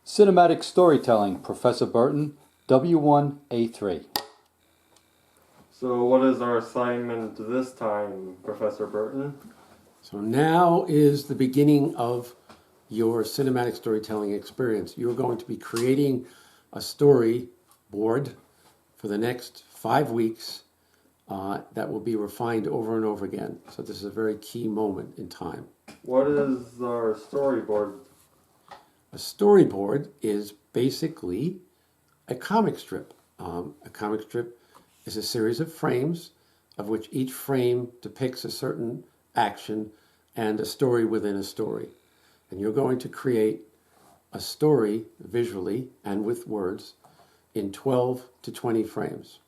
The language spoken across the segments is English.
Cinematic Storytelling, Professor Burton, W1 A3. So what is our assignment this time, Professor Burton? So now is the beginning of your cinematic storytelling experience. You're going to be creating a story board for the next 5 weeks that will be refined over and over again. So this is a very key moment in time. What is our storyboard? A storyboard is basically a comic strip. A comic strip is a series of frames of which each frame depicts a certain action and a story within a story. And you're going to create a story visually and with words in 12 to 20 frames.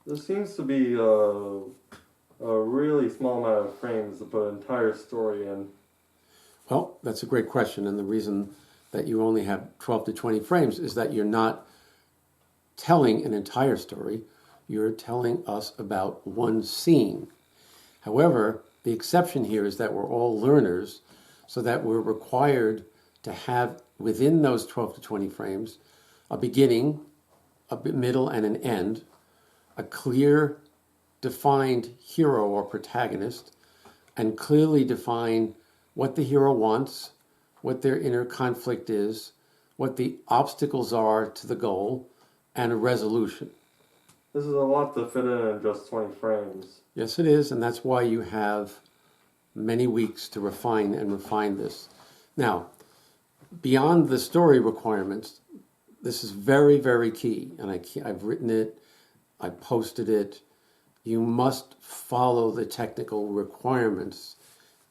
There seems to be a really small amount of frames to put an entire story in. Well, that's a great question, and the reason that you only have 12 to 20 frames is that you're not telling an entire story, you're telling us about one scene. However, the exception here is that we're all learners, so that we're required to have within those 12 to 20 frames a beginning, a middle, and an end, a clear, defined hero or protagonist, and clearly define what the hero wants, what their inner conflict is, what the obstacles are to the goal, and a resolution. This is a lot to fit in just 20 frames. Yes, it is, and that's why you have many weeks to refine this. Now, beyond the story requirements, this is very, very key, and I've written it, I posted it. You must follow the technical requirements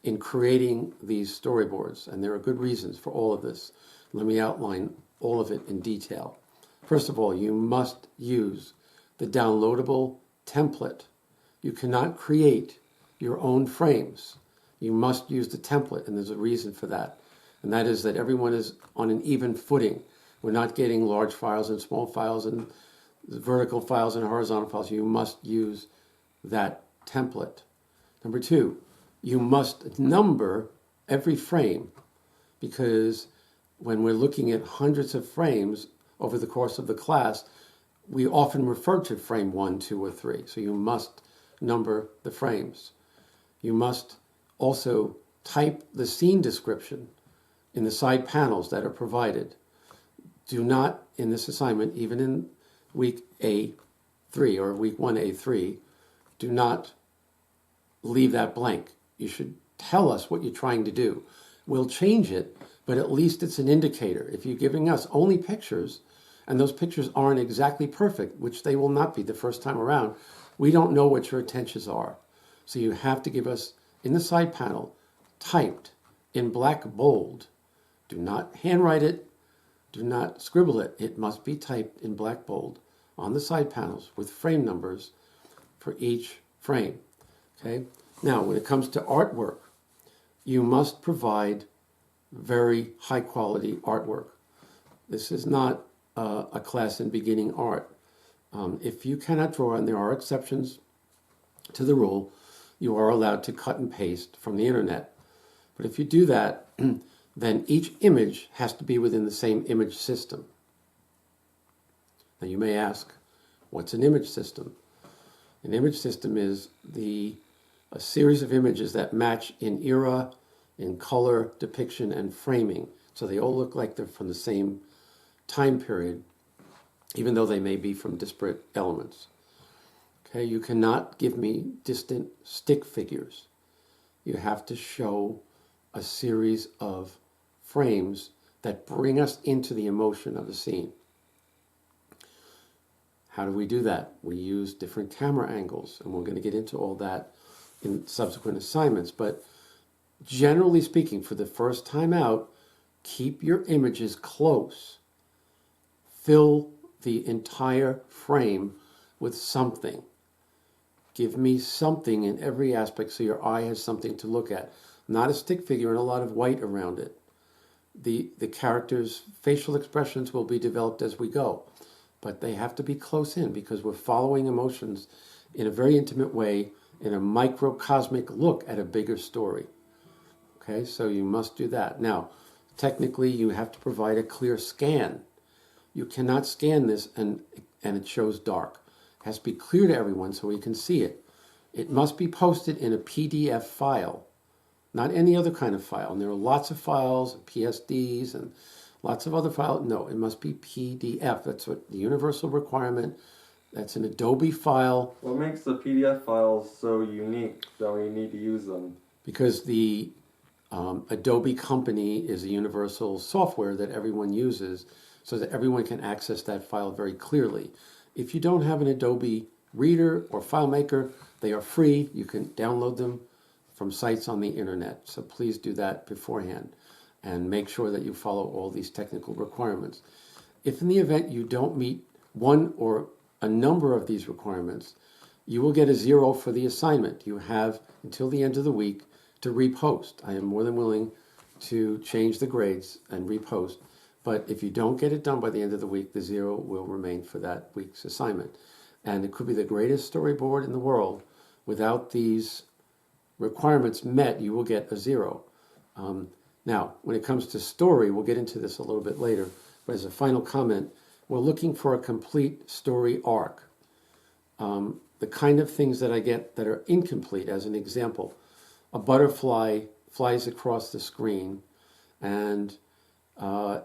in creating these storyboards, and there are good reasons for all of this. Let me outline all of it in detail. First of all, you must use the downloadable template. You cannot create your own frames. You must use the template, and there's a reason for that. And that is that everyone is on an even footing. We're not getting large files and small files and vertical files and horizontal files. You must use that template. Number two, you must number every frame, because when we're looking at hundreds of frames over the course of the class, we often refer to frame 1, 2, or 3. So you must number the frames. You must also type the scene description in the side panels that are provided. Do not, in this assignment, even in week A3 or week 1A3, do not leave that blank. You should tell us what you're trying to do. We'll change it, but at least it's an indicator. If you're giving us only pictures, and those pictures aren't exactly perfect, which they will not be the first time around, we don't know what your intentions are. So you have to give us, in the side panel, typed in black bold. Do not handwrite it. Do not scribble it. It must be typed in black bold on the side panels with frame numbers for each frame. Okay? Now, when it comes to artwork, you must provide very high quality artwork. This is not a class in beginning art. If you cannot draw, and there are exceptions to the rule, you are allowed to cut and paste from the internet. But if you do that, then each image has to be within the same image system. Now you may ask, what's an image system? An image system is a series of images that match in era, in color, depiction, and framing. So they all look like they're from the same time period, even though they may be from disparate elements. Okay, you cannot give me distant stick figures. You have to show a series of frames that bring us into the emotion of the scene. How do we do that? We use different camera angles, and we're going to get into all that in subsequent assignments. But generally speaking, for the first time out, keep your images close. Fill the entire frame with something. Give me something in every aspect so your eye has something to look at. Not a stick figure and a lot of white around it. The characters' facial expressions will be developed as we go, but they have to be close in because we're following emotions in a very intimate way, in a microcosmic look at a bigger story. Okay, so you must do that. Now, technically you have to provide a clear scan. You cannot scan this and it shows dark. It has to be clear to everyone so we can see it. It must be posted in a PDF file, not any other kind of file. And there are lots of files, PSDs and lots of other files. No, it must be PDF. That's what the universal requirement. That's an Adobe file. What makes the PDF files so unique that we need to use them? Because the Adobe company is a universal software that everyone uses so that everyone can access that file very clearly. If you don't have an Adobe Reader or FileMaker, they are free. You can download them from sites on the internet. So please do that beforehand and make sure that you follow all these technical requirements. If in the event you don't meet one or a number of these requirements, you will get a 0 for the assignment. You have until the end of the week to repost. I am more than willing to change the grades and repost, but if you don't get it done by the end of the week, the 0 will remain for that week's assignment. And it could be the greatest storyboard in the world. Without these requirements met, you will get a 0. Now, when it comes to story, we'll get into this a little bit later, but as a final comment, we're looking for a complete story arc. The kind of things that I get that are incomplete, as an example, a butterfly flies across the screen and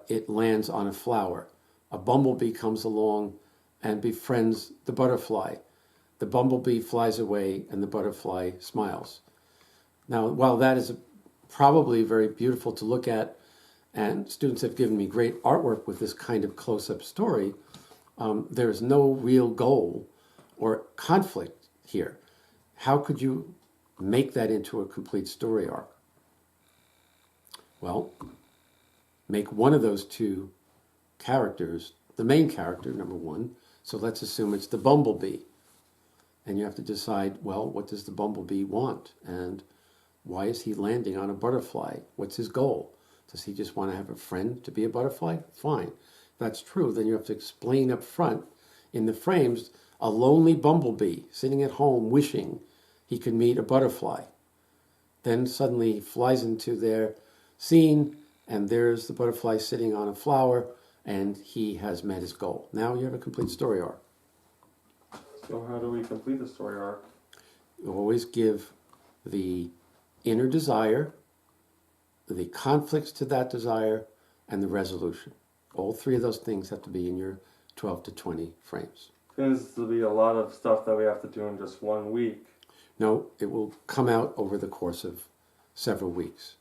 it lands on a flower. A bumblebee comes along and befriends the butterfly. The bumblebee flies away and the butterfly smiles. Now, while that is probably very beautiful to look at, and students have given me great artwork with this kind of close-up story, there is no real goal or conflict here. How could you make that into a complete story arc? Well, make one of those two characters the main character, number one. So let's assume it's the bumblebee. And you have to decide, well, what does the bumblebee want? And why is he landing on a butterfly? What's his goal? Does he just want to have a friend to be a butterfly? Fine. If that's true, then you have to explain up front in the frames a lonely bumblebee sitting at home wishing he could meet a butterfly. Then suddenly he flies into their scene and there's the butterfly sitting on a flower and he has met his goal. Now you have a complete story arc. So how do we complete the story arc? You always give the inner desire, the conflicts to that desire, and the resolution. All three of those things have to be in your 12 to 20 frames. Seems to be a lot of stuff that we have to do in just 1 week. No, it will come out over the course of several weeks.